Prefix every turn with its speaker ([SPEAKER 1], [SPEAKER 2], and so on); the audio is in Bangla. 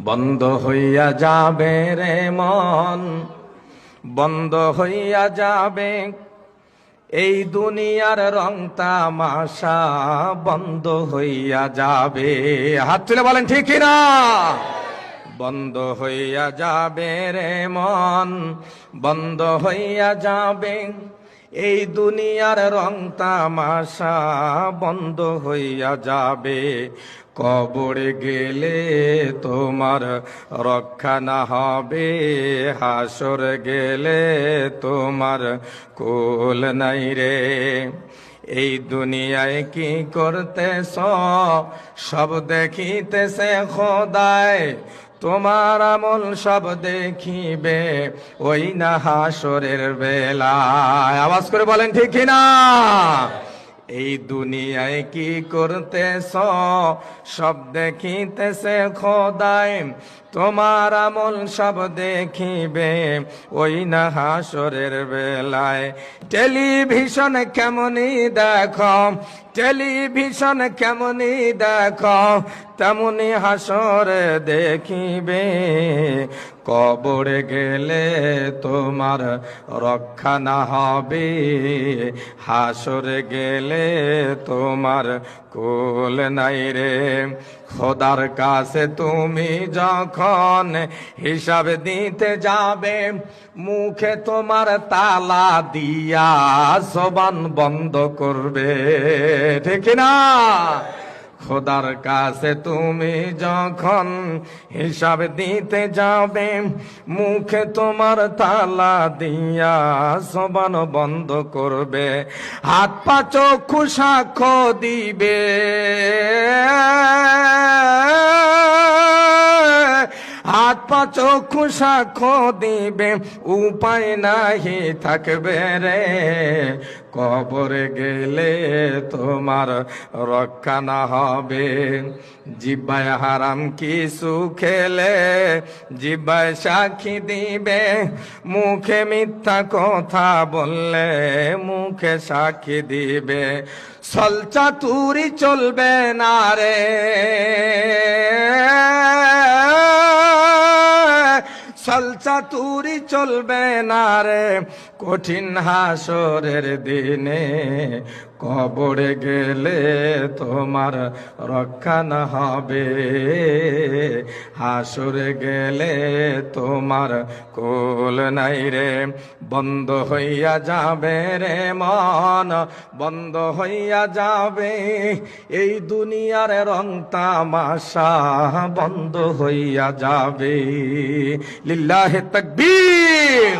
[SPEAKER 1] বন্ধ হইয়া যাবে রে মন, বন্ধ হইয়া যাবে এই দুনিয়ার রং তামাশা, বন্ধ হইয়া যাবে। হাত তুলে বলেন ঠিক কিনা? বন্ধ হইয়া যাবে রে মন, বন্ধ হইয়া যাবে এই দুনিয়ার রং তামাশা, বন্ধ হইয়া যাবে। কবরে গেলে তোমার রক্ষা না হবে, হাসর গেলে তোমার কুল নাই রে। এই দুনিয়ায় কি করতেছ সব দেখিতেছে খোদায়, তোমার আমল সব দেখিবে ওই না হাসরের বেলায়। আওয়াজ করে বলেন ঠিক কিনা? এই দুনিয়ায় কি করতেছ সব দেখিতেছে খোদায়, তোমার আমল সব দেখিবে ওই না হাসরের বেলায়। টেলিভিশন কেমনই দেখো, টেলিভিশন কেমনই দেখো, তেমনি হাসরে দেখিবে। কবরে গেলে তোমার রক্ষা না হবে, হাসরে গেলে তোমার কুল নাই রে। খোদার কাছে তুমি যখন হিসাব দিতে যাবে, মুখে তোমার তালা দিয়া জবান বন্ধ করবে, ঠিক না? খোদার কাছে তুমি যখন হিসাব দিতে যাবে, মুখে তোমার তালা দিয়া জবান বন্ধ করবে। হাত পা চক্ষু সাক্ষ্য দিবে, হাত পা চক্ষু সাক্ষ্য দিবে, উপায় নাহি থাকবে রে। কবরে গেলে তোমার রক্ষা না হবে, জিব্বায় হারাম কিছু খেলে জিব্বায় সাক্ষী দিবে, মুখে মিথ্যা কথা বললে মুখে সাক্ষী দিবে। ছলচাতুরি চলবে না রে, ছলচাতুরি চলবে না রে কঠিন হাসরের দিনে। কবরে গেলে তোমার রক্ষা না হবে, হাসরে গেলে তোমার কুল নাই রে। বন্ধ হইয়া যাবে রে মন, বন্ধ হইয়া যাবে এই দুনিয়ার রং তামাশা, বন্ধ হইয়া যাবে। লিল্লাহে তাকবীর।